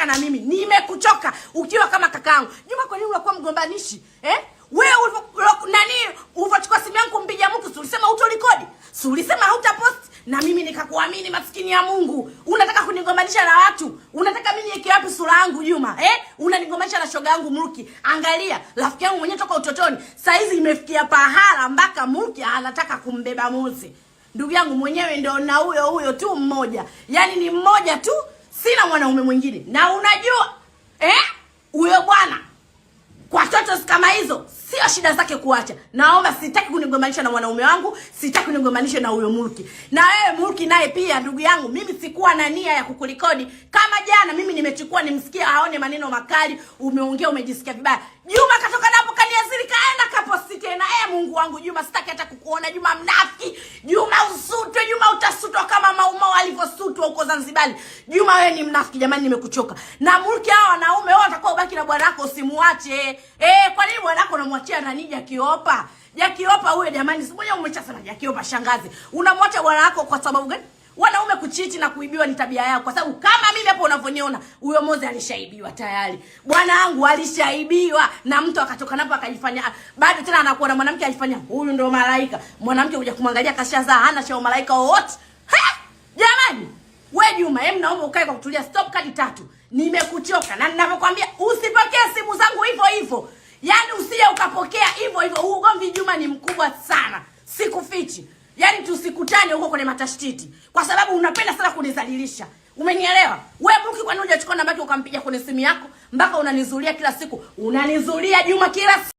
na mimi. Nimekuchoka ukiwa kama kakaangu. Juma, kwa nini unakuwa mgombanishi? Wewe ulivyochukua simu yangu kumpigia mtu, si ulisema hutarekodi? Si ulisema hautapost? Na mimi nikakuamini, maskini ya Mungu. Unataka kunigombanisha na watu? Unataka mimi niweke wapi sura yangu Juma? Unanigombanisha na shoga yangu Mruki. Angalia, rafiki yangu mwenyewe toka utotoni. Saizi imefikia pahala mpaka Mruki anataka kumbeba Moze. Ndugu yangu mwenyewe ndio na huyo tu mmoja. Yaani ni mmoja tu, sina mwanaume mwingine. Na unajua huyo bwana kwa toto kama hizo sio shida zake kuacha. Naomba, sitaki kunigombanisha na mwanaume wangu, sitaki kunigombanisha na huyo Mruki. Na wewe Mruki naye pia, ndugu yangu, mimi sikuwa na nia ya kukurekodi. Kama jana mimi nimechukua nimsikia aone maneno makali, umeongea umejisikia vibaya. Juma katoka napo kaniaziri kaenda kaposti tena. Mungu wangu Juma, sitaki hata kukuona Juma mnafiki. Juma usutwe, Juma utasutwa kama Maumau alivyosutwa huko Zanzibar. Juma wewe ni mnafiki jamani, nimekuchoka. Na Mruki hao wanaume wao watakuwa ubaki na bwana wako, usimuache. Kwa nini bwana wako unamwachia nani Jakiopa? Jakiopa huyo jamani, si mwenyewe umechasema Jakiopa shangazi. Unamwacha bwana wako kwa sababu gani? Wanaume kuchiti na kuibiwa ni tabia yao, kwa sababu kama mimi hapo unavyoniona, huyo Moze alishaibiwa tayari. Bwana wangu alishaibiwa na mtu akatoka napo akajifanya bado tena anakuwa na mwanamke alifanya huyu ndio malaika. Mwanamke kuja kumwangalia kashazaa, hana cha malaika wote. Jamani, wewe Juma, naomba ukae kwa kutulia. Stop kadi 3. Nimekuchoka na ninavyokuambia usipokee simu zangu hivyo hivyo. Yaani usije ukapokea hivyo hivyo. Ugomvi Juma ni mkubwa sana. Sikufichi. Yaani tusikutane huko kwenye matashtiti kwa sababu unapenda sana kunizalilisha. Umenielewa? Wewe Mruki, kwa nini hujachukua namba yako ukampigia kwenye simu yako mpaka unanizulia kila siku? Unanizulia Juma kila siku.